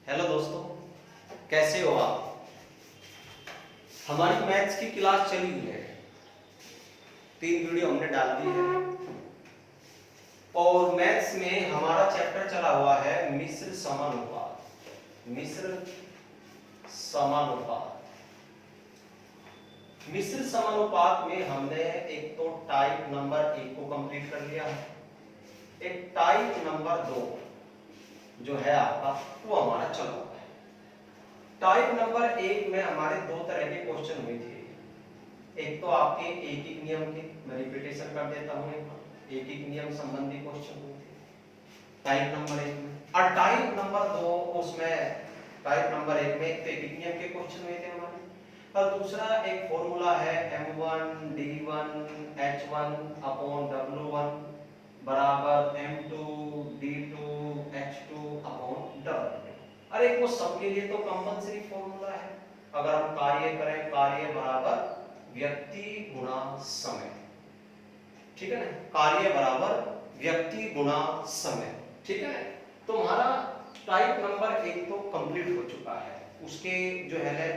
Hello दोस्तों, कैसे हो आप। हमारी मैथ्स की क्लास चली हुई है, 3 वीडियो हमने डाल दी है और मैथ्स में हमारा चैप्टर चला हुआ है मिश्र समानुपात। मिश्र समानुपात में हमने एक तो टाइप नंबर 1 को कंप्लीट कर लिया है, एक टाइप नंबर 2 जो है आपका वो हमारा चला हुआ है। टाइप नंबर 1 में हमारे दो तरह के क्वेश्चन हुए थे। एक तो आपके एक एक नियम के, मैं रिपीटेशन कर देता हूं, एक एक नियम संबंधी क्वेश्चन हुए थे टाइप नंबर 1 में। और टाइप नंबर 2 उसमें टाइप नंबर 1 में एक तो एक एक नियम के क्वेश्चन हुए थे हमारे, और दूसरा एक फॉर्मूला है m1 d1 h1 upon w1 बराबर m2 d2 h2 upon w। अरे वो सबके लिए तो कंपलसरी फॉर्मूला है। अगर हम कार्य करें, कार्य बराबर व्यक्ति गुणा समय, ठीक है ना, कार्य बराबर व्यक्ति गुणा समय, ठीक है। तो हमारा टाइप नंबर 1 तो कंप्लीट हो चुका है, उसके जो है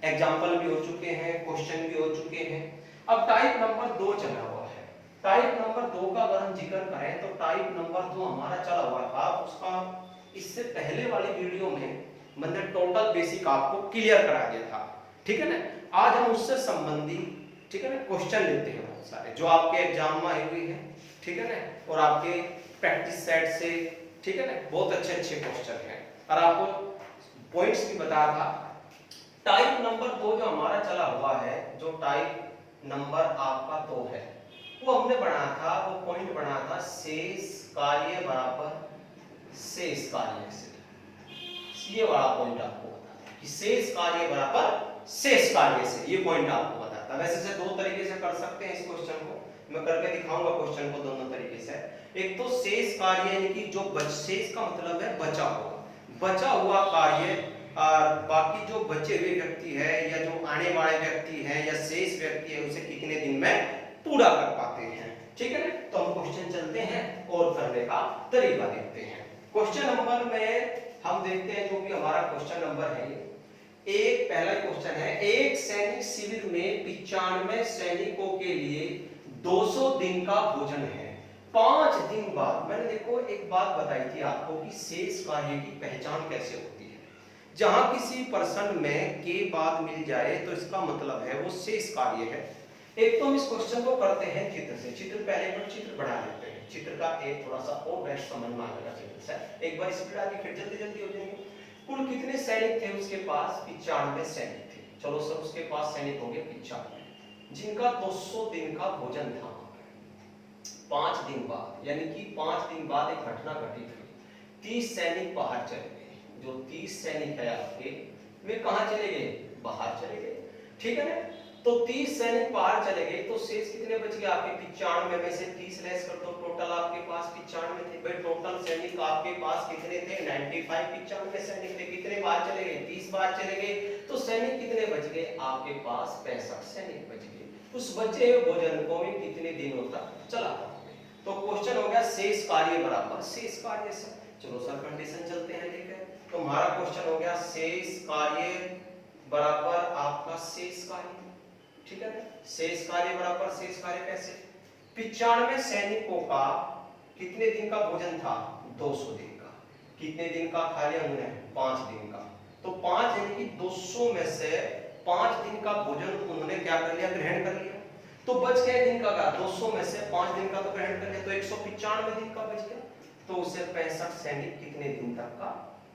एग्जाम्पल भी हो चुके हैं, क्वेश्चन भी हो चुके हैं। अब टाइप नंबर 2 चला हुआ है। टाइप नंबर 2 का अगर हम जिक्र करें तो टाइप नंबर 2 हमारा चला हुआ था, उसका इससे पहले वाली वीडियो में मैंने टोटल बेसिक आपको क्लियर करा दिया था, ठीक है ना। आज हम उससे संबंधित, ठीक है ना, क्वेश्चन लेते हैं बहुत सारे जो आपके एग्जाम में आई हुई है, ठीक है ना, और आपके प्रैक्टिस सेट से, ठीक है ना, बहुत अच्छे अच्छे क्वेश्चन हैं। और आपको पॉइंट्स भी बता था। टाइप नंबर 2 जो हमारा चला हुआ है, जो टाइप नंबर आपका 2 है, वो हमने बनाया था, वो पॉइंट बना था शेष कार्य बराबर शेष कार्य से। ये वाला पॉइंट आपको बताता है कि शेष कार्य बराबर शेष कार्य से, ये पॉइंट आपको बताता है। वैसे से दो तरीके से कर सकते हैं इस क्वेश्चन को, मैं करके दिखाऊंगा क्वेश्चन को दोनों तरीके से। एक तो शेष कार्य यानी कि जो शेष का मतलब है बचा हुआ कार्य, और बाकी जो बचे हुए व्यक्ति है या जो आने वाले व्यक्ति है या शेष व्यक्ति है उसे कितने दिन में पूरा कर पाते हैं, ठीक है ना। तो हम क्वेश्चन चलते हैं और करने का तरीका देखते हैं। क्वेश्चन नंबर में हम देखते हैं जो भी हमारा क्वेश्चन नंबर है, एक पहला क्वेश्चन है, एक सैनिक शिविर में 95 सैनिकों के लिए 200 दिन का भोजन है। 5 दिन बाद, मैंने देखो एक बात बताई थी आपको कि शेष कार्य की पहचान कैसे होती है। जहां किसी पर्सन में के बाद मिल जाए तो इसका मतलब है वो शेष कार्य है। एक तो हम इस क्वेश्चन को करते हैं चित्र से। चित्र पहले पर चित्र बढ़ा लेते हैं, चित्र का एक थोड़ा सा और बेस्ट समझ में आएगा चित्र से। एक बार स्पीड आगे फिर जल्दी जल्दी हो जाएंगे। कुल कितने सैनिक थे उसके पास? 95 सैनिक थे। चलो सर, उसके पास सैनिक हो गए 95, जिनका 200 दिन का भोजन था। 5 दिन बाद, यानी कि 5 दिन बाद एक घटना घटित हुई। 30 सैनिक बाहर चले गए। जो 30 सैनिक है आपके, वे कहां चले गए? बाहर चले गए, ठीक है ना। तो 30 सैनिक बाहर चले गए तो शेष कितने बच गए आपके? 95 में से 30 लेस कर दो, टोटल आपके पास 95 थे। भाई टोटल सैनिक आपके पास कितने थे? 95। 95 सैनिक थे, कितने बाहर चले गए? 30 बाहर चले गए। तो सैनिक कितने बच गए आपके पास? 65 सैनिक बच गए। उस बचे हुए भोजन को भी कितने दिनों तक चला पाओगे? तो क्वेश्चन हो गया शेष कार्य बराबर शेष कार्य से। चलो सर कंडीशन चलते हैं लेकर। तो हमारा क्वेश्चन हो गया शेष कार्य बराबर आपका शेष कार्य, ठीक है ना। शेष कार्य बराबर शेष कार्य कैसे? 95 सैनिकों का कितने दिन का भोजन था? 200 दिन का। कितने दिन का खा लिया उन्होंने? 5 दिन का। तो 5 यानी कि 200 में से 5 दिन का भोजन उन्होंने क्या कर लिया? ग्रहण कर लिया। तो बच गए दिन का क्या? 200 में से 5 दिन का तो ग्रहण कर लिया, तो 195 दिन का बच गया। तो उसे 65 सैनिक कितने दिन तक का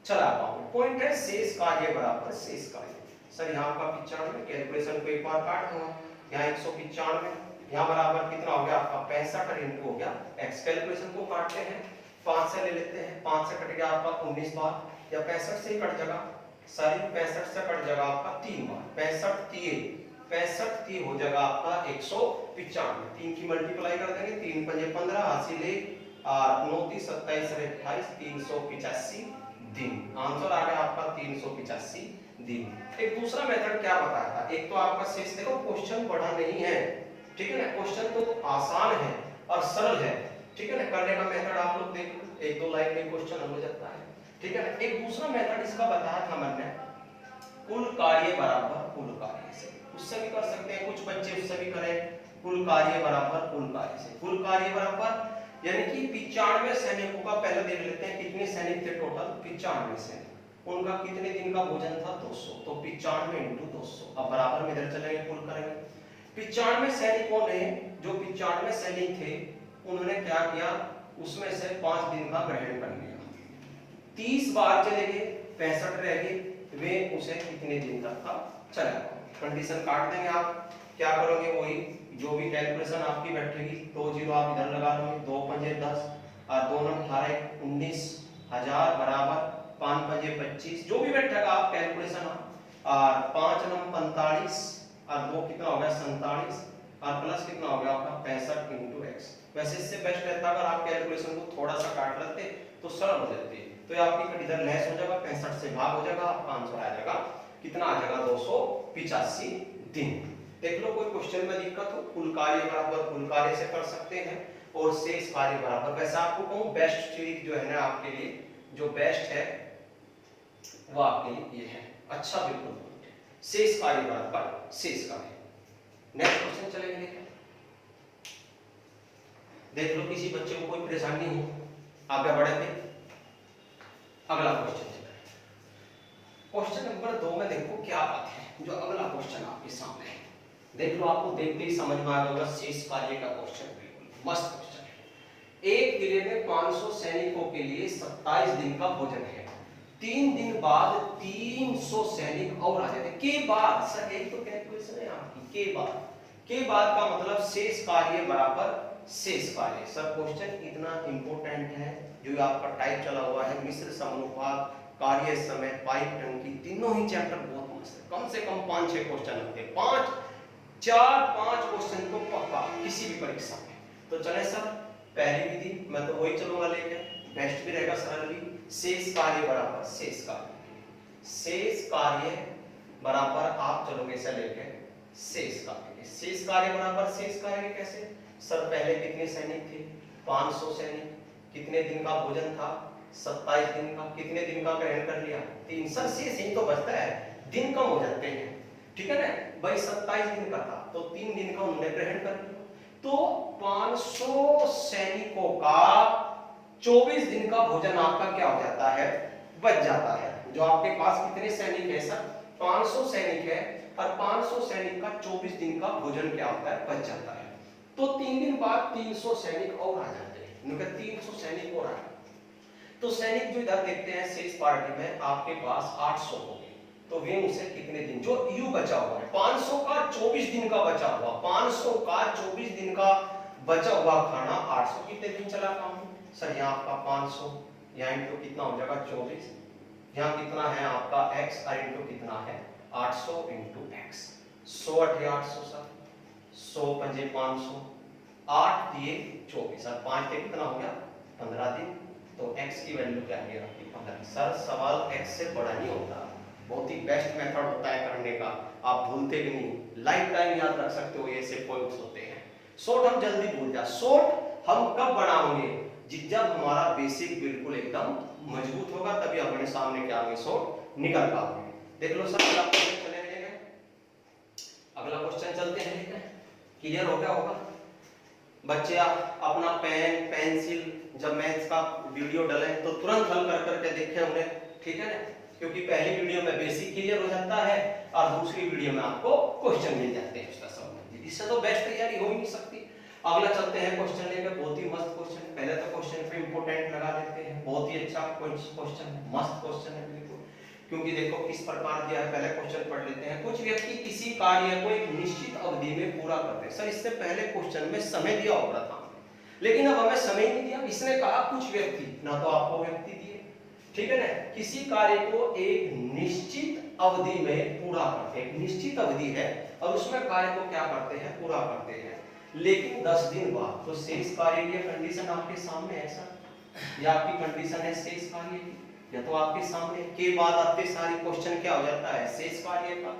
चला पाओगे? पॉइंट है शेष कार्य बराबर शेष कार्य। सर यहाँ का 95, कैलकुलेशन को एक बार काट दूंगा, यहाँ 195, यहाँ बराबर कितना हो गया आपका? 65 और इनटू हो गया x। कैलकुलेशन को काटते हैं, 5 से ले लेते हैं, 5 से कट गया आपका 19 बार, या 65 से कट जाएगा, सॉरी 65 से कट जाएगा आपका 3 बार, 65 3 हो जाएगा आपका 195। 3 की मल्टीप्लाई कर देंगे, 3 पंजे 15, हासिल 9 30 27 28 385 दिन। आंसर आ गया आपका 385 दिन। एक दूसरा मेथड क्या बताया था? एक तो आपका शेष, देखो क्वेश्चन बड़ा नहीं है, ठीक है ना, क्वेश्चन तो आसान है और सरल है, ठीक है ना। करने का मेथड आप लोग देख लो, 1-2 लाइन में क्वेश्चन हो जाता है। ठीक है ना। एक दूसरा मेथड इसका बताया था मैंने, कुल कार्य बराबर कुल कार्य से, उससे भी कर सकते हैं, कुछ बच्चे उससे भी करें, कुल कार्य बराबर कुल कार्य से। कुल कार्य बराबर यानी कि 95 सैनिकों का पहले देख लेते हैं, कितने सैनिक थे टोटल, 95 सैनिक, उनका कितने दिन का भोजन था 200, तो 95 इंटू 200। अब बराबर में इधर चलेंगे, कुल करेंगे। 95 सैनिकों ने, जो 95 सैनिक थे, उन्होंने क्या किया, उसमें से 5 दिन का ग्रहण कर लिया, 30 बार चले गए, 65 रह गए, वे उसे कितने दिन तक का चला। कंडीशन काट देंगे आप, क्या करोगे, वही जो भी कैलकुलेशन आपकी बैठेगी, 2 जीरो आप इधर लगा लोगे, 2 पंजे 10 और 2 9 18 19 1000 बराबर 5 पंजे 25, जो भी बैठेगा आप कैलकुलेशन, और 5 9 45 और 2 कितना हो गया 47 और प्लस कितना हो गया आपका 65 इंटू एक्स। वैसे इससे बेस्ट रहता अगर आप कैलकुलेशन को थोड़ा सा काट लेते तो सरल हो जाती, तो ये आपकी इधर लेस हो जाएगा, 65 से भाग हो जाएगा, आपका आंसर आ जाएगा कितना आ जाएगा 285 दिन। देख लो कोई क्वेश्चन में दिक्कत हो, कुल कार्य बराबर कुल कार्य से कर सकते हैं, और शेष कार्य बराबर, वैसे आपको कहूं बेस्ट चीज जो है ना आपके लिए, जो बेस्ट है वो आपके लिए ये है, अच्छा बिल्कुल, शेष कार्य बराबर शेष कार्य। नेक्स्ट क्वेश्चन चलेंगे, देख लो किसी बच्चे को कोई परेशानी हो, आगे बढ़ेंगे। अगला क्वेश्चन चलेगा, क्वेश्चन नंबर 2 में देखो क्या बात है, जो अगला क्वेश्चन आपके सामने है, देख लो, आपको देखते ही समझ में आ गया शेष कार्य का क्वेश्चन, बिल्कुल मस्त क्वेश्चन है। एक किले में 500 सैनिकों के लिए 27 दिन का भोजन है, 3 दिन बाद 300 सैनिक और आ जाते के बाद, सर यही तो कैलकुलेशन है आपकी, के बाद का मतलब शेष कार्य बराबर शेष कार्य। सर क्वेश्चन इतना इंपॉर्टेंट है, जो आपका टाइप चला हुआ है, मिश्र समानुपात, कार्य समय, पाइप टंकी, तीनों ही चैप्टर बहुत मस्त है, कम से कम 5-6 क्वेश्चन होते हैं, 4-5 क्वेश्चन तो पक्का किसी भी परीक्षा में। तो चले सर, पहली विधि मैं तो वही चलूंगा लेके, बेस्ट भी रहेगा, सरल भी, शेष कार्य बराबर शेष कार्य, शेष कार्य बराबर आप चलोगे इसे लेके शेष कार्य, शेष कार्य बराबर शेष कार्य कैसे, सर पहले कितने सैनिक थे 500 सैनिक, कितने दिन का भोजन था 27 दिन का, कितने दिन का ग्रहण कर लिया 3, सर शेष ही तो बचता है, दिन कम हो जाते हैं, ठीक है ना भाई, 27 दिन का था तो 3 दिन का उन्होंने ग्रहण कर लिया, तो 500 सैनिकों का 24 दिन का भोजन आपका क्या हो जाता है, बच जाता है। जो आपके पास कितने सैनिक है सर, 500 सैनिक है, और 500 सैनिक का 24 दिन का भोजन क्या होता है, बच जाता है, तो 3 दिन बाद 300 सैनिक और आ जाते हैं, उनके 300 सैनिक और आए, तो सैनिक जो इधर देखते हैं शेष पार्टी में आपके पास 800 हो गए, तो वे उसे कितने दिन, जो यू बचा हुआ है 500 का 24 दिन का बचा हुआ, 500 का 24 दिन का बचा हुआ खाना 800 कितने दिन चला काम, सर यहाँ आपका 500, यहाँ इनटू कितना हो जाएगा 24, यहाँ कितना है आपका x और इनटू कितना है 800 इंटू x, 100 8 800 सर, 100 पंजे 500, 8 दिए 24 और 5 दिए कितना हो गया 15 दिन, तो x की वैल्यू क्या है आपकी 15। सर सवाल x से बड़ा नहीं होता, बहुत ही बेस्ट मेथड होता है करने का, आप भूलते भी नहीं, लाइफ टाइम याद रख सकते हो, ये से पॉइंट्स होते हैं। शॉर्ट हम जल्दी भूल जा, शॉर्ट हम कब बनाओगे, जब हमारा बेसिक बिल्कुल एकदम मजबूत होगा, तभी अपने सामने क्या होंगे शॉर्ट निकल पाओगे। देख लो सर, अगला क्वेश्चन चलेंगे, अगला क्वेश्चन चलते हैं, क्लियर हो गया होगा बच्चे, आप अपना पेन पेंसिल जब मैथ्स का वीडियो डालें तो तुरंत हल कर करके देखें होंगे, ठीक है ना, क्योंकि पहली वीडियो में बेसिक क्लियर हो जाता है और दूसरी वीडियो में आपको क्वेश्चन मिल जाते हैं उसका संबंधित, इससे तो बेस्ट तैयारी हो ही नहीं सकती। अगला चलते हैं क्वेश्चन लेकर, बहुत ही मस्त क्वेश्चन है, पहले तो क्वेश्चन पे इंपोर्टेंट लगा लेते हैं, बहुत ही अच्छा क्वेश्चन है, मस्त क्वेश्चन है बिल्कुल, क्योंकि देखो किस प्रकार दिया है, पहले क्वेश्चन पढ़ लेते हैं। कुछ व्यक्ति किसी कार्य को एक निश्चित अवधि में पूरा करते हैं, सर इससे पहले क्वेश्चन में समय दिया होगा था, लेकिन अब हमें समय नहीं दिया, इसने कहा कुछ व्यक्ति, ना तो आपको व्यक्ति दिए, ठीक है ना, किसी कार्य को एक निश्चित अवधि में पूरा करते हैं, एक निश्चित अवधि है और उसमें कार्य को क्या करते हैं, पूरा करते हैं, लेकिन 10 दिन बाद, तो शेष कार्य की कंडीशन आपके सामने है सर, या आपकी कंडीशन है शेष कार्य की, या तो आपके सामने के बाद आते सारी क्वेश्चन क्या हो जाता है शेष कार्य का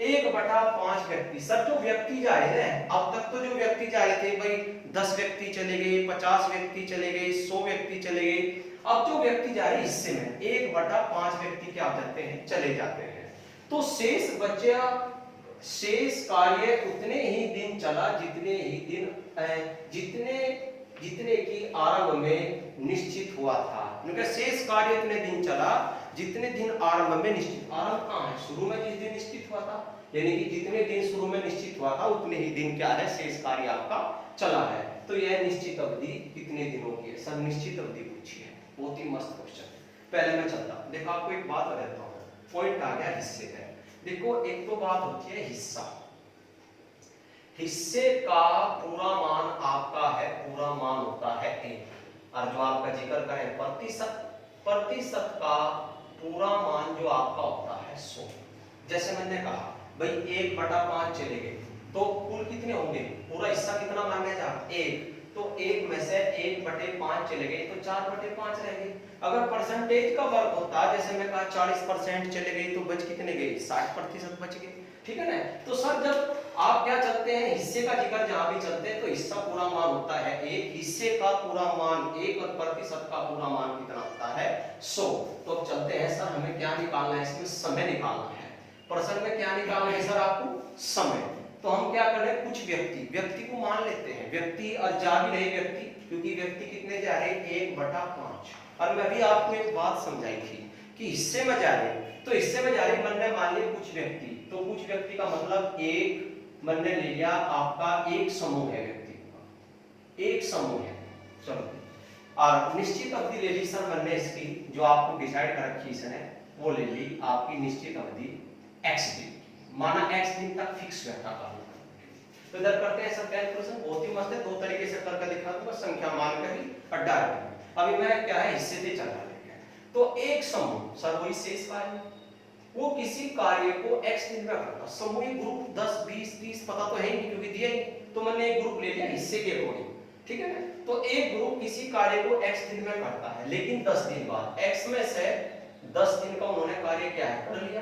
1/5 व्यक्ति। सर जो व्यक्ति जा रहे हैं, अब तक तो जो व्यक्ति जा रहे थे भाई 10 व्यक्ति चले गए, 50 व्यक्ति चले गए, 100 व्यक्ति चले गए, अब जो व्यक्ति जा रहे हैं हिस्से में 1/5 व्यक्ति क्या करते हैं, चले जाते हैं, तो शेष बचा, शेष कार्य उतने ही दिन चला जितने ही दिन जितने की आरंभ में निश्चित हुआ था। उनका शेष कार्य इतने दिन चला जितने दिन आरंभ में निश्चित, आरंभ कहाँ है, शुरू में जिस दिन निश्चित हुआ था, यानी कि जितने दिन शुरू में निश्चित हुआ था उतने ही दिन क्या है, शेष कार्य आपका चला है। तो यह निश्चित अवधि कितने दिनों की है, सर निश्चित अवधि पूछी है, बहुत ही मस्त क्वेश्चन है। पहले मैं चलता हूं, देखो आपको एक बात बताता हूं, पॉइंट आ गया हिस्से का। देखो एक तो बात होती है हिस्सा, हिस्से का पूरा मान आपका है, पूरा मान होता है 1, और जो आपका जिक्र करें प्रतिशत, प्रतिशत का पूरा मान जो आपका होता है 100। जैसे मैंने कहा भाई 1/5 चले गए तो कुल कितने होंगे, पूरा हिस्सा कितना मानने जा 1, तो 1 में से 1/5 चले गए तो 4/5 रह गए। अगर परसेंटेज का वर्ग होता, जैसे मैं कहा 40% चले गए तो बच कितने गए, 60% बच गए, ठीक है ना। तो सर जब आप क्या चलते हैं, हिस्से का जिक्र जहां भी चलते हैं तो हिस्सा पूरा मान होता है 1, हिस्से का पूरा मान 1 और प्रतिशत का पूरा मान कितना होता है 100। तो अब चलते हैं सर, हमें क्या निकालना है, इसमें समय निकालना है। प्रश्न में क्या निकालना है सर आपको, समय। तो हम क्या कर रहे हैं, कुछ व्यक्ति को मान लेते हैं, व्यक्ति और जा भी रहे व्यक्ति, क्योंकि व्यक्ति कितने जा रहे हैं 1/5। और मैं भी आपको एक बात समझाई थी कि हिस्से में जा रहे, तो हिस्से में जा रहे मन में मान लिए कुछ व्यक्ति, तो कुछ व्यक्ति का मतलब एक मन ने ले लिया आपका एक समूह है, व्यक्ति का एक समूह है। चलो, और निश्चित अवधि ले ली सर मन ने इसकी, जो आपको डिसाइड कर रखी इसने, वो ले ली आपकी निश्चित अवधि x दिन, माना x दिन तक फिक्स रहता था। तो इधर करते हैं सर कैलकुलेशन, बहुत ही मस्त है, दो तरीके से करके दिखा दूंगा, संख्या मान कर ही और डायरेक्ट। अभी मैं क्या है हिस्से से चल रहा है, तो एक समूह सर वही शेष कार्य, वो किसी कार्य को x दिन में करता, समूह ग्रुप 10 20 30 पता तो है ही नहीं क्योंकि दिया ही, तो मैंने एक ग्रुप ले लिया हिस्से के अकॉर्डिंग, ठीक है ना। तो एक ग्रुप किसी कार्य को x दिन में करता है, लेकिन 10 दिन बाद, x में से 10 दिन का उन्होंने कार्य क्या है कर लिया,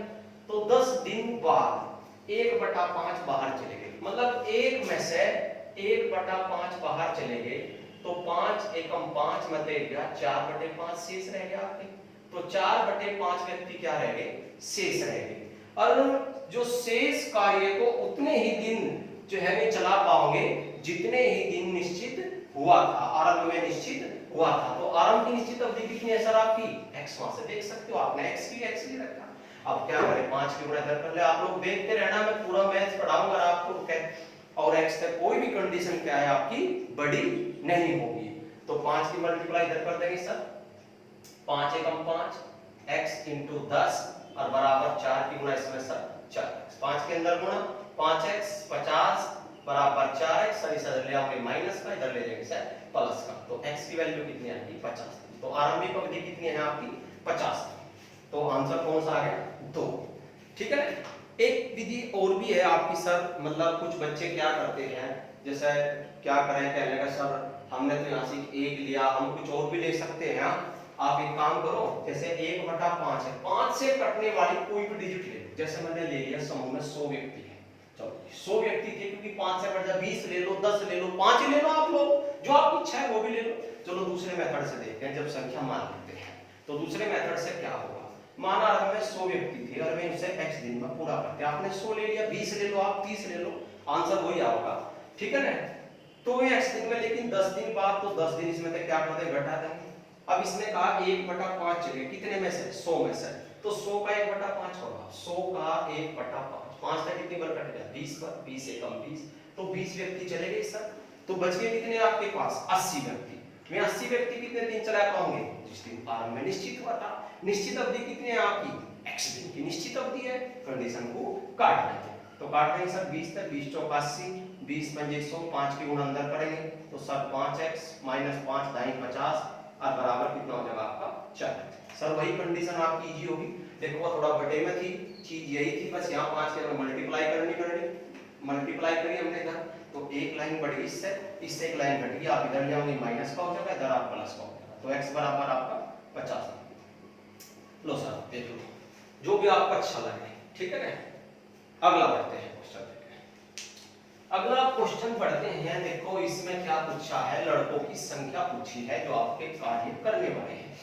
तो 10 दिन बाद 1/5 बाहर चले गए, मतलब 1 में से 1/5 बाहर चले गए, तो 5 एकम 5 में गया 4/5 शेष रह गया आपके, तो 4/5 व्यक्ति क्या रह गए, शेष रह गए। और जो शेष कार्य को उतने ही दिन जो है वे चला पाओगे जितने ही दिन निश्चित हुआ था, आरंभ में निश्चित हुआ था। तो आरंभ की निश्चित अवधि कितनी है सर आपकी, x, वहां से देख सकते हो आपने x की रखा। अब क्या करें, 5 की गुणा इधर कर ले, आप लोग देखते रहना, मैं पूरा मैथ पढ़ाऊंगा आपको, और x तक कोई भी कंडीशन क्या है आपकी बड़ी नहीं होगी। तो 5 की मल्टीप्लाई इधर कर देंगे सर, 5 एकम 5 x इंटू 10 और बराबर 4 की गुणा इसमें सर 4x, 5 के अंदर गुणा 5x 50 बराबर 4x, सर इधर ले आओगे माइनस का, इधर ले जाएंगे सर प्लस का, तो x की वैल्यू कितनी आएगी 50। तो आरंभिक अवधि कितनी है आपकी 50। तो आंसर कौन सा आ गया 2, ठीक है ना। एक विधि और भी है आपकी सर, मतलब कुछ बच्चे क्या करते हैं, जैसे क्या करें, कहने का सर हमने तो यहाँ से 1 लिया, हम कुछ और भी ले सकते हैं। आप एक काम करो, जैसे 1/5 है, 5 से कटने वाली कोई भी डिजिट ले, जैसे मैंने ले लिया समूह में 100 व्यक्ति है, चलो 100 व्यक्ति थे, क्योंकि 5 से बढ़ जा 20 ले लो, 10 ले लो, 5 ही ले लो, आप लोग जो आपकी इच्छा है वो भी ले लो। चलो दूसरे मेथड से देखते हैं, जब संख्या मान लेते हैं तो दूसरे मेथड से क्या होगा, माना हमें 100 व्यक्ति थे और मैं उसे x दिन में पूरा करते, आपने 100 ले लिया, 20 ले लो, आप 30 ले लो, आंसर वही आएगा, ठीक है ना। तो x दिन में, लेकिन 10 दिन बाद, तो 10 दिन इसमें से क्या कर देंगे, घटा देंगे। अब इसने कहा 1/5 चले, कितने में से 100 में से, तो 100 का 1/5 होगा, 100 का 1/5, 5 से कितनी बार कट गया 20 बार, 20 एकम 20, तो 20 व्यक्ति चले गए सर, तो बच गए कितने आपके पास 80 व्यक्ति। मैं 80 व्यक्ति कितने दिन चला पाऊंगे, जिस दिन आरंभ में निश्चित हुआ था। निश्चित अवधि कितनी है आपकी x दिन की निश्चित अवधि है, कंडीशन को काट देंगे, तो काट देंगे सर 20 तक, 20 चौक 80, 20 पंजे 100, 5 की गुणा अंदर करेंगे तो सर 5x माइनस 5 दाई 50 और बराबर कितना हो जाएगा आपका 4। सर वही कंडीशन आपकी इजी होगी, देखो थोड़ा बटे में थी, चीज यही थी, बस यहाँ 5 के मल्टीप्लाई करनी, मल्टीप्लाई करी हमने इधर, तो एक लाइन बढ़ गई, इससे एक लाइन घट गई, आप इधर ले आओगे माइनस का हो जाएगा, इधर आप प्लस का हो जाएगा, तो x बराबर आपका 50। लो सर देख लो, जो भी आपको अच्छा लगे, ठीक है ना। अगला बढ़ते हैं क्वेश्चन देखते, अगला क्वेश्चन पढ़ते हैं। देखो इसमें क्या पूछा है, लड़कों की संख्या पूछी है जो आपके कार्य करने वाले हैं।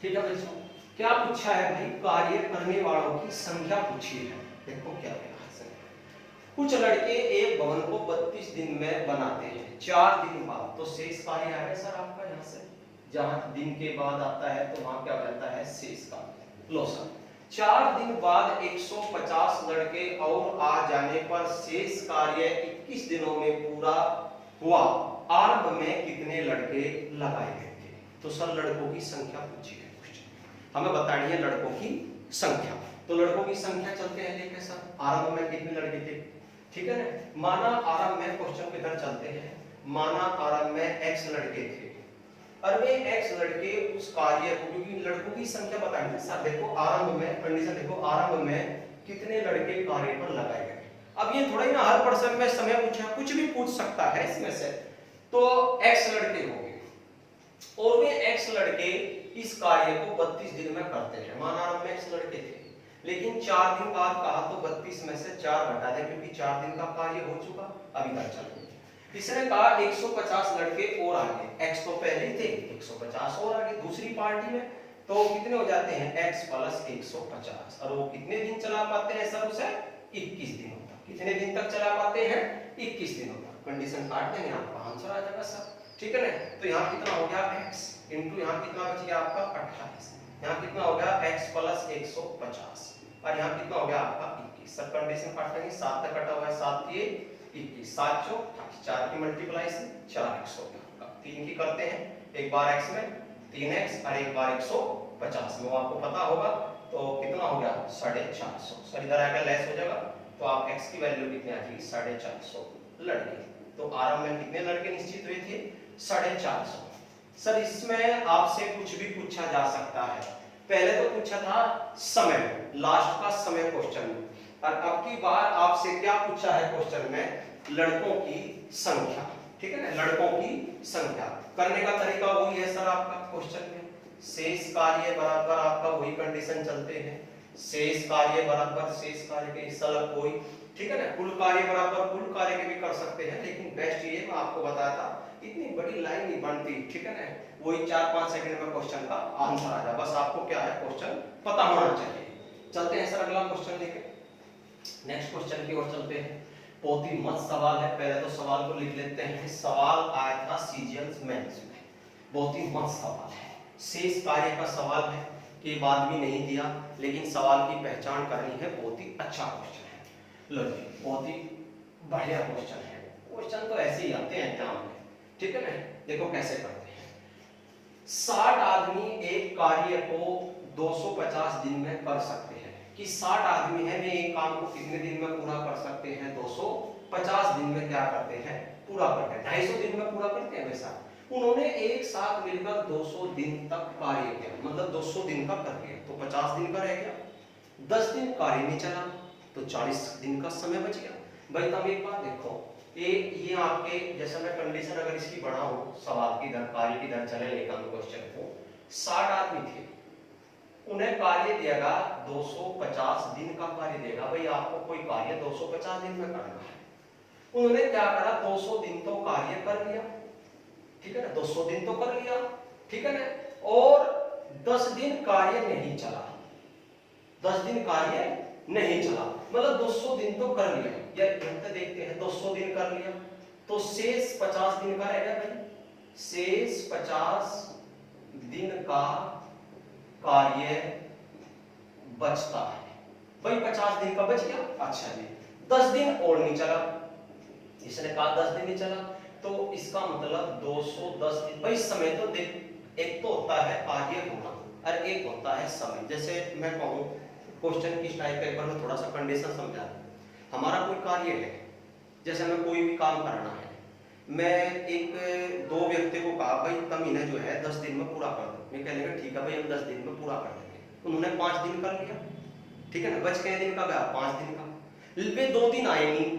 ठीक है बच्चों, क्या पूछा है भाई, कार्य करने वालों की संख्या पूछी है। देखो क्या है, कुछ लड़के एक भवन को 32 दिन में बनाते हैं, 4 दिन बाद, तो शेष कार्य आएगा सर आपका यहाँ से, जहां दिन के बाद आता है तो वहां क्या रहता है, शेष कार्य। लो सर, 4 दिन बाद 150 लड़के और आ जाने पर शेष कार्य 21 दिनों में पूरा हुआ, आरंभ में कितने लड़के लगाए गए थे। तो सर लड़कों की संख्या पूछी है, हमें बतानी है लड़कों की संख्या। तो लड़कों की संख्या चलते हैं लेके सर, आरंभ में कितने लड़के थे, ठीक है ना। माना आरंभ में, क्वेश्चन की तरह चलते हैं, माना आरंभ में x लड़के थे, और वे x लड़के उस कार्य को, क्योंकि लड़कों की संख्या बताएंगे सर, देखो आरंभ में कंडीशन देखो, आरंभ में कितने लड़के कार्य पर लगाए गए। अब ये थोड़ा ही ना हर पर्सन में समय पूछा, कुछ भी पूछ सकता है इसमें से, तो x लड़के हो गए, और वे x लड़के इस कार्य को 32 दिन में करते हैं। माना आरंभ में x लड़के थे, लेकिन 4 दिन बाद कहा तो 32 में से 4 घटा दे, क्योंकि 4 दिन का कार्य हो चुका। अब इधर चलो, इसने कहा 150 लड़के और आगे, x तो पहले ही थे, 150 और आगे दूसरी पार्टी में, तो कितने हो जाते हैं, x प्लस 150, और वो कितने दिन चला पाते हैं सर उसे, 21 दिनों तक। कितने दिन तक चला पाते हैं, 21 दिनों तक। कंडीशन काट देंगे, आपका आंसर आ जाएगा सर, ठीक है ना। तो यहाँ कितना हो गया x इंटू यहाँ कितना बच गया आपका 28, यहाँ कितना हो गया x प्लस 150, और यहाँ कितना हो गया आपका 21। सब कंडीशन काटेंगे, 7 तक कटा हुआ है, 7 ये 21, 7 चौ 4 की मल्टीप्लाई से 4x हो गया। 3 की करते हैं, एक बार x में 3x और एक बार 150 में, आपको पता होगा, तो कितना हो गया 450। सर इधर आएगा लेस हो जाएगा, तो आप x की वैल्यू कितनी आ जाएगी, 450 लड़के। तो आरंभ में कितने लड़के निश्चित हुए थे, 450। सर इसमें आपसे कुछ भी पूछा जा सकता है। पहले तो पूछा था समय, लास्ट का समय क्वेश्चन में, और अब की बार आपसे क्या पूछा है क्वेश्चन में, लड़कों की संख्या, ठीक है ना, लड़कों की संख्या। करने का तरीका वही है सर आपका क्वेश्चन में, शेष कार्य बराबर आपका वही कंडीशन चलते हैं, शेष कार्य बराबर शेष कार्य के सलग कोई, ठीक है ना, कुल कार्य बराबर कुल कार्य के भी कर सकते हैं, लेकिन बेस्ट ये मैं आपको बताया था, इतनी बड़ी लाइन नहीं बनती, ठीक है ना, वही 4-5 सेकंड में क्वेश्चन का आंसर आ जाए, बस आपको क्या है क्वेश्चन पता होना चाहिए। चलते हैं सर अगला क्वेश्चन लेके, नेक्स्ट क्वेश्चन की ओर चलते हैं। बहुत ही मस्त सवाल है, पहले तो सवाल को लिख लेते हैं। सवाल आया था सीजीएल मेंस में, बहुत ही मस्त सवाल है, शेष कार्य का सवाल है, ये बात भी नहीं दिया, लेकिन सवाल की पहचान करनी है, बहुत ही अच्छा क्वेश्चन है। लो जी, बहुत ही बढ़िया क्वेश्चन है, क्वेश्चन तो ऐसे ही आते हैं एग्जाम में, ठीक है ना। देखो कैसे करते हैं, 60 आदमी एक कार्य को 250 दिन में कर सकते हैं, कि 60 आदमी है, वे एक काम को कितने दिन में पूरा कर सकते हैं, 250 दिन में क्या करते हैं, पूरा करते हैं। 250 दिन में पूरा करते हैं वैसा, उन्होंने एक साथ मिलकर 200 दिन तक कार्य किया, मतलब 200 दिन का कर लिया, तो 50 दिन का रह गया। 10 दिन कार्य नहीं चला, तो 40 दिन का समय बच गया। भाई तुम एक बात देखो, ये आपके जैसा मैं कंडीशन अगर इसकी बढ़ाऊं, सवाल की दर कार्य की दर चले लेकर क्वेश्चन को, 60 आदमी थे, उन्हें कार्य देगा 250 दिन का कार्य देगा। भाई आपको कोई कार्य 250 दिन में करना है, उन्होंने क्या करा, 200 दिन तो कार्य कर लिया, ठीक है ना, 200 दिन तो कर लिया, ठीक है ना, और 10 दिन कार्य नहीं चला, 10 दिन कार्य नहीं चला, मतलब 200 दिन तो कर लिया, या देखते हैं 200 दिन कर लिया, तो शेष 50 दिन का रहेगा भाई, शेष 50 दिन का कार्य बचता है। भाई 50 दिन का बच गया, अच्छा जी, 10 दिन और नहीं चला, इसने कहा 10 दिन नहीं चला, तो इसका मतलब 210 दिन। भाई समय तो देख, एक तो होता है कार्य होना और एक होता है समय। जैसे मैं कहूँ क्वेश्चन की स्टाइल पेपर में थोड़ा सा कंडीशन समझा, हमारा कोई कार्य है, जैसे हमें कोई भी काम करना है, मैं एक 2 व्यक्ति को कहा भाई तुम इन्हें जो है 10 दिन में पूरा कर दो, मैं कह लेगा ठीक है भाई हम 10 दिन में पूरा कर देंगे, उन्होंने 5 दिन कर लिया, ठीक है ना, बच कै दिन का गया, 5 दिन का, वे 2 दिन आए नहीं,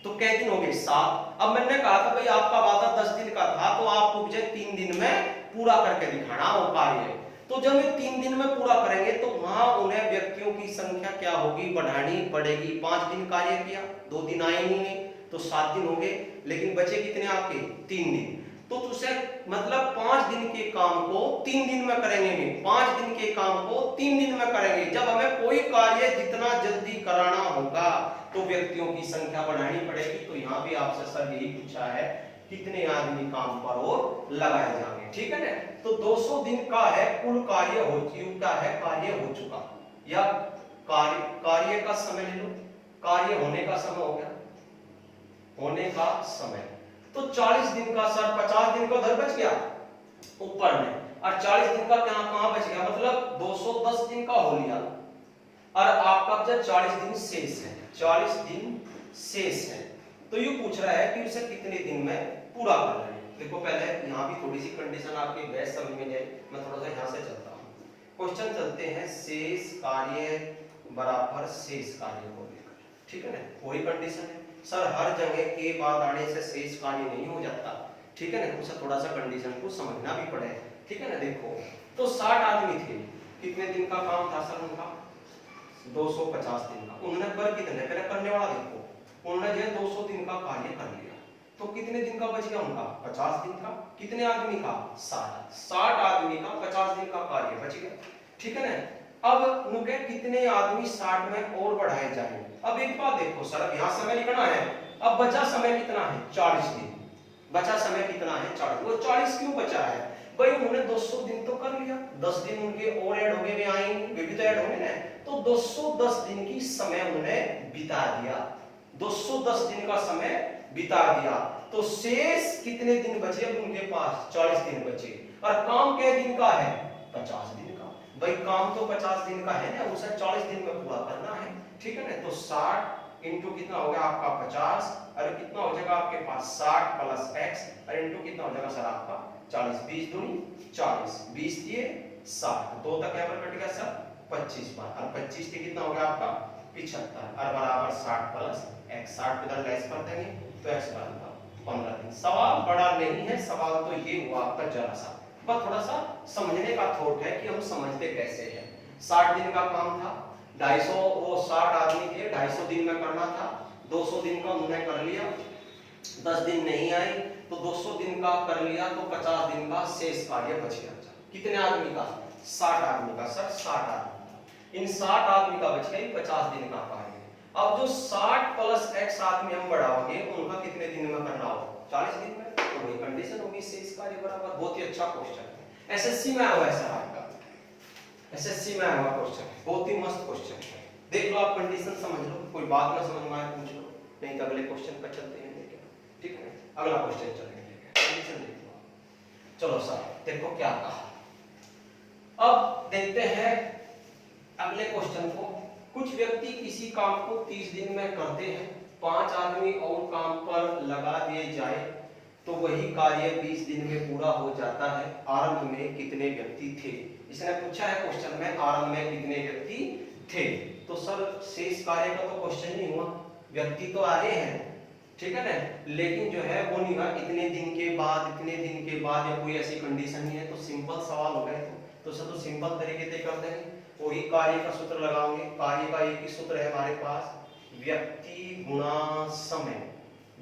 तो कै दिन हो गए 7। अब मैंने कहा था भाई आपका वादा 10 दिन का था, तो आपको मुझे 3 दिन में पूरा करके दिखाना वो कार्य, तो जब वे 3 दिन में पूरा करेंगे तो वहां उन्हें व्यक्तियों की संख्या क्या होगी, बढ़ानी पड़ेगी। 5 दिन कार्य किया, 2 दिन आए नहीं, तो 7 दिन हो गए, लेकिन बचे कितने आपके 3 दिन, तो तुझसे मतलब 5 दिन के काम को 3 दिन में करेंगे, नहीं 5 दिन के काम को 3 दिन में करेंगे। जब हमें कोई कार्य जितना जल्दी कराना होगा तो व्यक्तियों की संख्या बढ़ानी पड़ेगी। तो यहाँ भी आपसे सर यही पूछा है कितने आदमी काम पर और लगाए जाएंगे, ठीक है ना। तो 200 दिन का है कुल कार्य हो चुका है, कार्य हो चुका, या कार्य का समय ले लो, कार्य होने का समय हो गया, होने का समय। तो 40 दिन का सर 50 दिन का उधर बच गया ऊपर में, और 40 दिन का कहां बच गया, मतलब 210 दिन का हो लिया, और आपका जब 40 दिन शेष है, 40 दिन शेष है। तो ये पूछ रहा है कि उसे कितने दिन में पूरा कर लें। देखो पहले यहाँ भी थोड़ी सी कंडीशन आपकी बेस्ट समझ में जाए, मैं थोड़ा सा यहाँ से चलता हूँ। क्वेश्चन चलते हैं शेष कार्य बराबर शेष कार्य को लेकर, ठीक है ना, वही कंडीशन है। सर हर जगह के बाद आने से शेष कार्य नहीं हो जाता, ठीक है ना, उसे थोड़ा सा कंडीशन को समझना भी पड़े, ठीक है ना। देखो तो 60 आदमी थे, कितने दिन का काम था सर उनका, 250 दिन का। उन्होंने कर कितने, पहले करने वाला देखो, उन्होंने जो 200 दिन का कार्य कर लिया, तो कितने दिन का बच गया उनका, 50 दिन का। कितने आदमी का, 60 आदमी का 50 दिन का कार्य बच गया, ठीक है ना। अब उनके कितने आदमी 60 में और बढ़ाए जाएंगे। अब एक बात देखो सर, अब यहाँ समय लिखना है, अब बचा समय कितना है, 40 दिन। बचा समय कितना है, 40। वो 40 क्यों बचा है भाई, उन्होंने 200 दिन तो कर लिया, 10 दिन उनके और ऐड हो गए, वे आएंगे, वे भी तो ऐड होंगे ना। तो 210 दिन की समय उन्होंने बिता दिया, 210 दिन का समय बिता दिया। तो शेष कितने दिन बचे अब उनके पास, 40 दिन बचे। और काम कितने दिन का है, 50 दिन का। भाई काम तो 50 दिन का है ना, उसे 40 दिन में पूरा करना है, ठीक है ना। तो 60 इंटू कितना हो गया आपका 50, और कितना हो जाएगा आपके पास 60 प्लस x, और इंटू कितना हो जाएगा सर आपका 40, 20 दूनी 40, 20 दिए 60, 2 तक यहाँ पर कट गया सर 25 बार, और 25 से कितना हो गया आपका 75, और बराबर 60 प्लस x, 60 पे लेस कर देंगे तो x बराबर 15 दिन। सवाल बड़ा नहीं है, सवाल तो ये हुआ आपका जरा सा, बस थोड़ा सा समझने का थॉट है कि हम समझते कैसे हैं। 60 दिन का काम था, 250 वो 60 आदमी थे, 250 दिन में करना था, 200 दिन का उन्होंने कर लिया, 10 दिन नहीं आई तो 200 दिन का कर लिया, तो 50 दिन का शेष कार्य बच गया। कितने आदमी का, 60 आदमी का सर, 60 आदमी का। इन 60 आदमी का बच गया 50 दिन का कार्य। अब जो 60 प्लस x आदमी हम बढ़ाओगे उनका कितने दिन में करना हो, 40 दिन में, तो वही कंडीशन होगी शेष कार्य बराबर। बहुत ही अच्छा क्वेश्चन है, एसएससी में आया हुआ है सर आपका, एसएससी में आया हुआ क्वेश्चन, बहुत ही मस्त क्वेश्चन है। देख लो आप, कंडीशन समझ लो, कोई बात ना समझ में आए पूछ लो, नहीं तो अगले क्वेश्चन पर चलते हैं लेके, ठीक है। अगला क्वेश्चन चलेंगे लेके, कंडीशन देख लो। चलो सर देखो क्या कहा, अब देखते हैं अगले क्वेश्चन को। कुछ व्यक्ति किसी काम को 30 दिन में करते हैं, 5 आदमी और काम पर लगा दिए जाए तो वही कार्य 20 दिन में पूरा हो जाता है। आरंभ में कितने व्यक्ति थे, इसने पूछा है क्वेश्चन में, आरंभ में कितने व्यक्ति थे। तो सर शेष कार्य का तो क्वेश्चन नहीं हुआ, व्यक्ति तो आ रहे हैं, ठीक है ना, लेकिन जो है वो नहीं हुआ इतने दिन के बाद, इतने दिन के बाद, या कोई ऐसी कंडीशन नहीं है। तो सिंपल सवाल हो गए, तो सर तो सिंपल तरीके से कर देंगे, वही कार्य का सूत्र लगाओगे। कार्य का एक ही सूत्र है हमारे पास, व्यक्ति गुणा समय,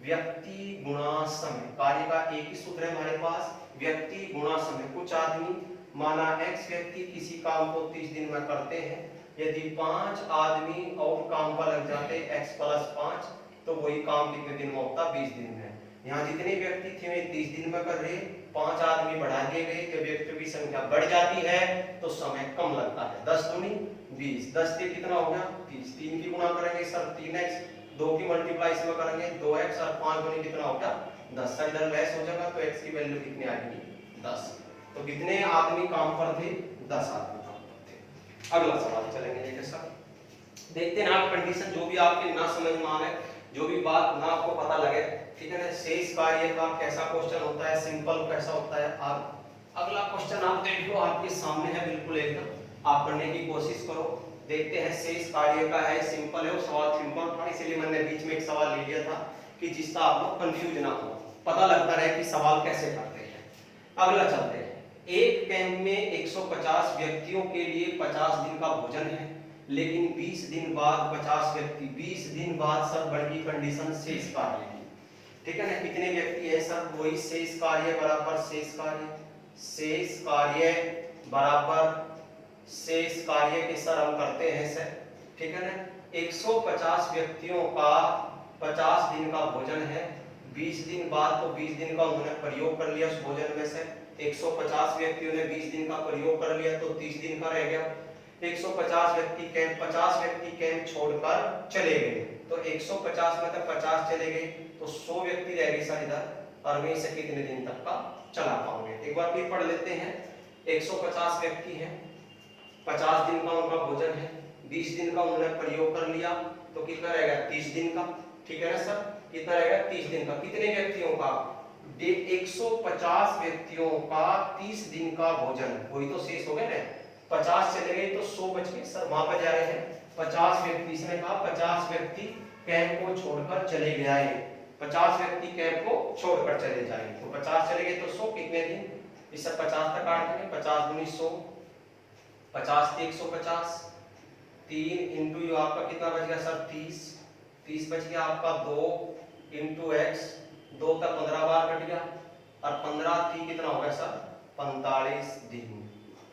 व्यक्ति गुणा समय, कार्य का एक ही सूत्र है हमारे पास, व्यक्ति गुणा समय। कुछ आदमी, माना x व्यक्ति किसी काम को 30 दिन में करते हैं, यदि 5 आदमी और काम पर लग जाते x प्लस 5 तो वही काम कितने दिन में होता, 20 दिन में। यहाँ जितने व्यक्ति थे वे 30 दिन में कर रहे, 5 आदमी बढ़ा दिए गए तो व्यक्तियों की संख्या बढ़ जाती है तो समय कम लगता है। 10 दूनी 20, 10 से कितना हो गया 30, 3 की गुणा करेंगे सर 3x, 2 की मल्टीप्लाई इसमें करेंगे 2x, और 5 दूनी कितना हो गया 10, सर इधर लेस हो जाएगा तो x की वैल्यू कितनी आएगी 10। तो कितने आदमी काम पर थे, 10 आदमी काम पर थे। अगला सवाल चलेंगे लेके सर, देखते हैं आप कंडीशन जो भी आपके ना समझ में आए, जो भी बात ना आपको पता लगे, ठीक है ना। शेष कार्य का कैसा क्वेश्चन होता है, सिंपल कैसा होता है। आप अगला क्वेश्चन आप देख लो, आपके सामने है बिल्कुल एकदम, आप करने की कोशिश करो। देखते हैं शेष कार्य का है, सिंपल है, वो सवाल सिंपल था, इसलिए मैंने बीच में एक सवाल ले लिया था कि जिससे आप लोग कंफ्यूज ना हो, पता लगता रहे कि सवाल कैसे करते हैं। अगला चलते हैं, एक कैंप में 150 व्यक्तियों के लिए 50 दिन का भोजन है, लेकिन 20 दिन बाद 50 व्यक्ति, 20 दिन बाद सर बड़ी कंडीशन शेष कार्य की, ठीक है ना, कितने व्यक्ति है सर, वही शेष कार्य बराबर शेष कार्य, शेष कार्य बराबर शेष कार्य के सर हम करते हैं सर, ठीक है ना। 150 व्यक्तियों का 50 दिन का भोजन है, 20 दिन बाद तो 20 दिन का उन्होंने प्रयोग कर लिया उस भोजन में से, 150 व्यक्तियों ने 20 दिन का प्रयोग कर लिया तो 30 दिन का रह गया। 150 व्यक्ति कैंप छोड़कर चले गए, तो 150 में तक 50 चले गए तो 100 व्यक्ति रह गए सर इधर, और वहीं से कितने दिन तक का चला पाओगे। एक बार फिर पढ़ लेते हैं, 150 व्यक्ति हैं, 50 दिन का उनका भोजन है, 20 दिन का उन्होंने प्रयोग कर लिया तो कितना रहेगा 30 दिन का, ठीक है ना सर, कितना रहेगा 30 दिन का। कितने व्यक्तियों का, 150 व्यक्तियों का 30 दिन का भोजन, वही तो शेष हो गए ना, 50 चले गए तो 100 बच गए सर, वहां पर जा रहे हैं 50 व्यक्ति, इसने कहा 50 व्यक्ति कैंप को छोड़कर चले गए, 50 व्यक्ति कैंप को छोड़कर चले जाएंगे, तो 50 चले गए तो 100, कितने दिन, इस 50 तक काट देंगे, 50 दूनी 100, 50 से 150, 3 इंटू यू आपका कितना बच गया सर 30 बच गया आपका, 2 इंटू एक्स, 2 तक 15 बार कट गया, और 15 थी कितना हो गया सर 45 दिन,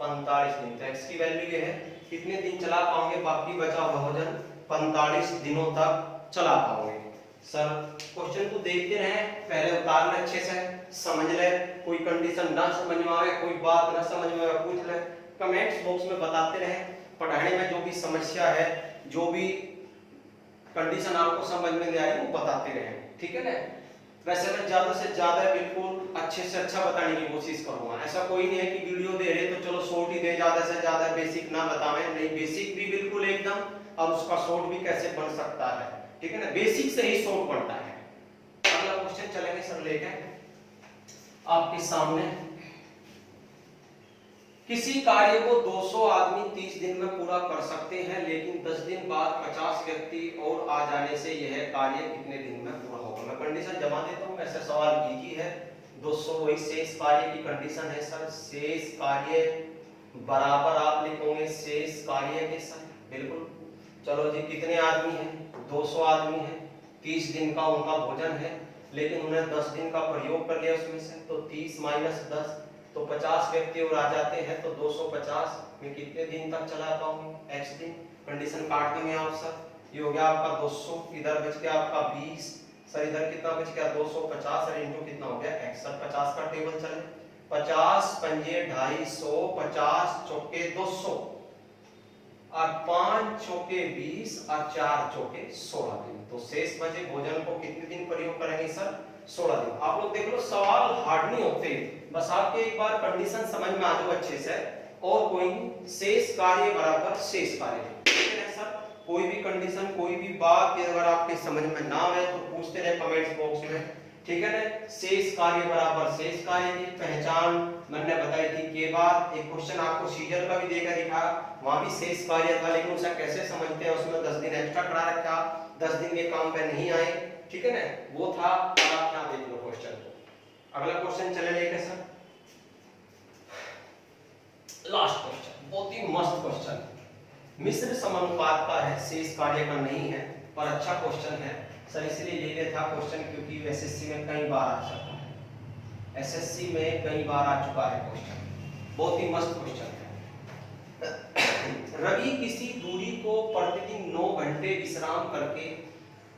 45 दिन। तो एक्स की वैल्यू ये है, कितने दिन चला पाओगे बाकी बचा हुआ भोजन, 45 दिनों तक चला पाओगे। सर क्वेश्चन को देखते रहे, पहले उतार ले अच्छे से, समझ ले, कोई कंडीशन ना समझ में आवे, कोई बात ना समझ में आवे पूछ ले, कमेंट्स बॉक्स में बताते रहे, पढ़ाने में जो भी समस्या है, जो भी कंडीशन आपको समझ में नहीं आई वो बताते रहे, ठीक है ना। वैसे मैं ज्यादा से ज्यादा बिल्कुल अच्छे से अच्छा बताने की कोशिश करूंगा, ऐसा कोई नहीं है कि वीडियो दे रहे तो चलो शॉर्ट ही दे, ज्यादा से ज्यादा बेसिक ना बतावे, नहीं बेसिक भी बिल्कुल एकदम, और उसका शॉर्ट भी कैसे बन सकता है, ठीक है ना, बेसिक से ही शॉर्ट बनता है। अगला क्वेश्चन चलेंगे सर लेके आपके सामने, किसी कार्य को 200 आदमी 30 दिन में पूरा कर सकते हैं, लेकिन 10 दिन बाद 50 व्यक्ति और आ जाने से यह कार्य कितने दिन में पूरा होगा। मैं कंडीशन जमा देता हूं, ऐसा सवाल इजी है, 200 वही शेष कार्य की कंडीशन है सर, शेष कार्य बराबर आप लिखोगे शेष कार्य के सर, बिल्कुल। चलो जी, कितने आदमी हैं, 200 आदमी हैं, 30 दिन का उनका भोजन है, लेकिन उन्हें 10 दिन का प्रयोग कर लिया उसमें से, तो 30 माइनस 10 तो 50 व्यक्ति और आ जाते हैं, तो 250 में कितने दिन तक चला पाऊंगे, x दिन। कंडीशन काट देंगे आप सर, ये हो गया आपका 200, इधर बच गया आपका 20 सर, इधर कितना बच गया 250 सर, इनटू कितना हो गया x सर, 50 का टेबल चले, 50 पंजे 250, 50 चौके 200, और 5 चौके 20, और 4 चौके 16 दिन, तो शेष बचे भोजन को कितने दिन प्रयोग करेंगे सर, 16 दिन। आप लोग देख लो सवाल हार्ड नहीं होते, बस आपके एक बार कंडीशन समझ में आ जाओ अच्छे से, और कोई शेष कार्य बराबर शेष कार्य, ठीक है सर। कोई भी कंडीशन, कोई भी बात अगर आपके समझ में ना आए तो पूछते रहे कमेंट्स बॉक्स में, ठीक है ना। शेष कार्य बराबर शेष कार्य की पहचान मैंने बताई थी के बाद, एक क्वेश्चन आपको सीजर का भी देकर दिखा, वहां भी शेष कार्य था, लेकिन उसे कैसे समझते हैं, उसमें 10 दिन एक्स्ट्रा खड़ा रखा, 10 दिन के काम पे नहीं आए, ठीक है ना, वो था। आप क्या देख लो क्वेश्चन को, अगला क्वेश्चन चले लेके सर, लास्ट क्वेश्चन, बहुत ही मस्त क्वेश्चन, मिश्र समानुपात का है, शेष कार्य का नहीं है, पर अच्छा क्वेश्चन है सर, इसलिए ले लिया था क्वेश्चन क्योंकि एसएससी में कई बार आ चुका है, एसएससी में कई बार आ चुका है क्वेश्चन, बहुत ही मस्त क्वेश्चन है। रवि किसी दूरी को प्रतिदिन 9 घंटे विश्राम करके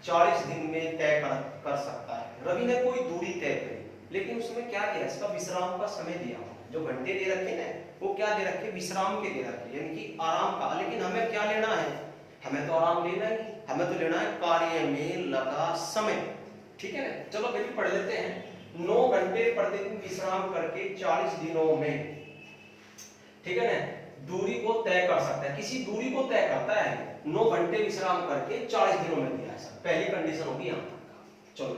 40 दिन में तय कर सकता है। रवि ने कोई दूरी तय करी, लेकिन उसमें क्या दिया, इसका विश्राम का समय दिया, जो घंटे दे रखे ना वो क्या दे रखे, विश्राम के दे रखे, यानी कि आराम का। लेकिन हमें क्या लेना है, हमें तो आराम लेना ही, हमें तो लेना है कार्य में लगा समय, ठीक है ना। चलो बेटी पढ़ लेते हैं, 9 घंटे प्रतिदिन विश्राम करके 40 दिनों में, ठीक है ना, दूरी को तय कर सकता है, किसी दूरी को तय करता है 9 घंटे विश्राम करके 40 दिनों में दिया है, पहली कंडीशन होगी यहां तक। चलो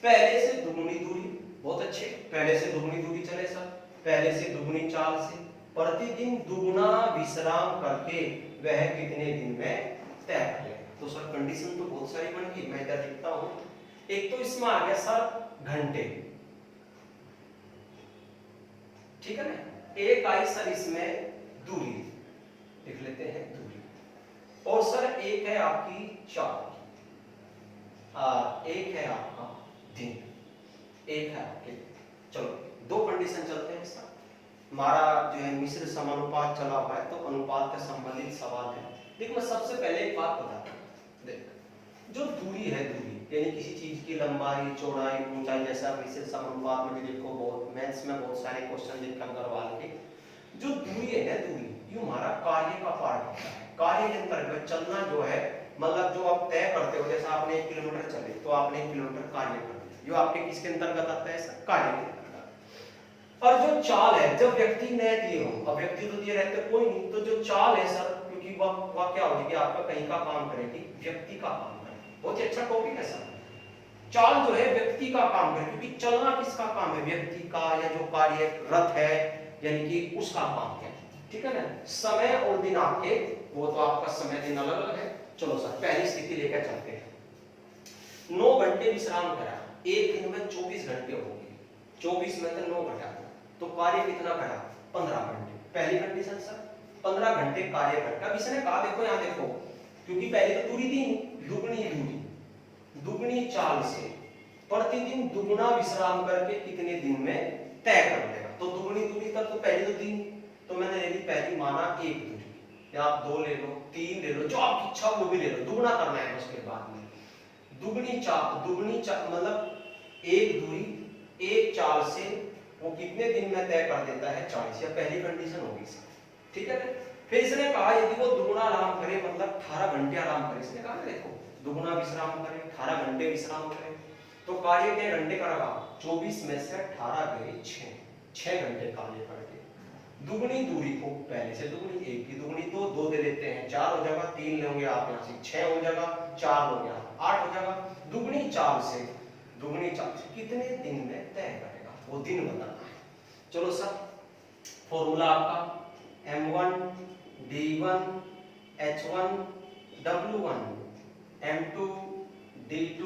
पहले से दुगुनी दूरी, बहुत अच्छे, पहले से दुगुनी दूरी चले सर, पहले से दुगुनी चाल से, प्रतिदिन दुगुना विश्राम करके वह कितने दिन में तय करेगा। तो सर कंडीशन तो बहुत सारी बन गई, मैं इधर लिखता हूं, एक तो इसमें आ गया सर घंटे, ठीक है ना, एक आई सर इसमें दूरी, लिख लेते हैं दूरी, और सर एक है आपकी चाल, और एक है आपका दिन, एक है आपके। चलो दो कंडीशन चलते हैं इसका। हमारा जो है मिश्र समानुपात चला हुआ है, तो अनुपात के संबंधित सवाल है। देखो मैं सबसे पहले एक बात बताता हूँ। देख, जो दूरी है, दूरी यानी किसी चीज की लंबाई, चौड़ाई, ऊंचाई, जैसा मिश्र समानुपात में भी देखो बहुत मैथ्स में बहुत सारे क्वेश्चन देखा करवाल के। जो दूरी है ना, दूरी ये हमारा कार्य का पार्ट होता है। कार्य के अंतर्गत चलना जो है, मतलब जो आप तय करते हो, जैसा आपने 1 किलोमीटर चले तो आपने 1 किलोमीटर कार्य कर दिया, जो आपके किसके अंतर्गत आता है, ऐसा कार्य के अंतर्गत। और जो चाल है, जब व्यक्ति न दिए हो, अब व्यक्ति तो दिए रहते कोई नहीं, तो जो चाल है सर, क्योंकि वह क्या होगी कि आपका कहीं का काम करेगी, व्यक्ति का काम करेगी। बहुत ही अच्छा टॉपिक है सर। चाल जो है व्यक्ति का काम करेगी, क्योंकि चलना किसका काम है, व्यक्ति का, या जो कार्य रथ है यानी कि उसका काम है, ठीक है ना। समय और दिन आपके, वो तो आपका समय दिन अलग अलग है। चलो सर पहली स्थिति लेकर चलते हैं। 9 घंटे विश्राम करा, एक दिन में 24 घंटे हो गए, 24 में से 9 घटा तो कार्य कितना करा, 15 घंटे। पहली कंडीशन सर 15 घंटे कार्य करता। अब इसने कहा, देखो यहाँ देखो, क्योंकि पहले तो दूरी थी, दुगनी दूरी, दुगनी चाल से प्रतिदिन दुगना विश्राम करके कितने दिन में तय कर लेगा। तो दुगनी दूरी तक तो पहले तो दिन, तो मैंने ले ली पहली, माना 1 दूरी, या आप 2 ले लो, 3 ले लो, जो आपकी इच्छा वो भी ले लो, दुगना करना है उसके बाद में। दुगनी चाल मतलब 1 दूरी 1 चाल से वो कितने दिन में तय कर देता है, 40। या पहली कंडीशन होगी सर, ठीक है। फिर इसने कहा यदि वो दुगना आराम करे, मतलब 18 घंटे आराम करे। इसने कहा देखो दुगना विश्राम करे, 18 घंटे विश्राम करे, तो कार्य कितने घंटे करेगा, 24 में से 18 गए 6 घंटे कार्य करके। दुगनी दूरी को पहले से दुगनी, 1 की दुगनी 2 दे लेते हैं, 4 हो जाएगा, 3 लेंगे आप यहाँ से, 6 हो जाएगा, 4 हो गया, 8 हो जाएगा। दुगनी चाल से कितने दिन में तय करेगा, वो दिन बताना है। चलो सर फॉर्मूला आपका M1 D1 H1 W1 M2 D2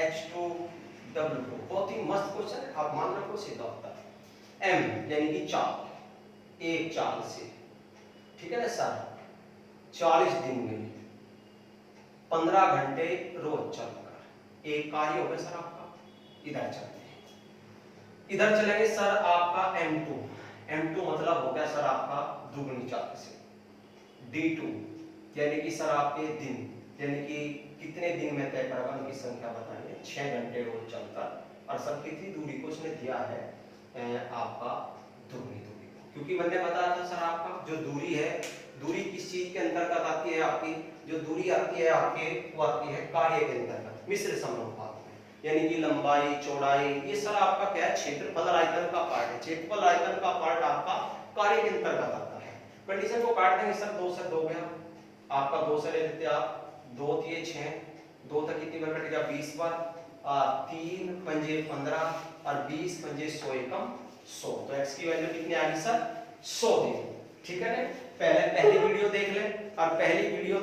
H2 W2। बहुत ही मस्त क्वेश्चन है, आप मान रखो सीधा होता है। M यानी कि चाल, एक चाल से, ठीक है ना सर, 40 दिन में 15 घंटे रोज चलकर एक कार्य हो गया सर आपका। इधर चलते हैं, इधर चलेंगे सर आपका M2 मतलब हो गया सर आपका दुगनी चाल से। D2 यानी कि सर आपके दिन, यानी कि कितने दिन में तय करेगा, उनकी संख्या बताइए, 6 घंटे रोज चलता। और सर कितनी दूरी को उसने दिया है आपका दुगनी दूरी को, क्योंकि मैंने बताया था सर आपका जो दूरी है, दूरी किस चीज के अंतर्गत आती है, आपकी जो दूरी आती है आपके, वो आती है कार्य के अंतर्गत, मिश्र समानुपात में। यानी कि लंबाई, चौड़ाई, ये सर आपका क्या है, क्षेत्रफल आयतन का पार्ट है। क्षेत्रफल आयतन का पार्ट आपका कार्य के अंतर्गत आता है। कंडीशन को काट देंगे सर, 2 से 2 गया आपका, 2 से ले लेते आप, 2 दिए 6, 2 तक कितनी बार कटेगा, 20 बार, 3 पंजे 15 और 20 पंजे 100 एकम 100। तो x की वैल्यू कितनी आ गई सर, 100 देखो, ठीक है ना। पहली वीडियो देख ले, और पहली वीडियो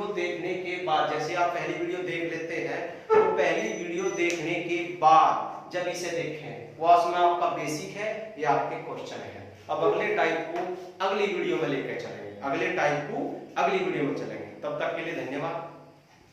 देखने के बाद, जैसे आप पहली वीडियो देख लेते हैं, तो पहली वीडियो देखने के बाद जब इसे देखें, वो उसमें आपका बेसिक है या आपके क्वेश्चन है। अब अगले टाइप को अगली वीडियो में लेकर चलेंगे, तब तक के लिए धन्यवाद।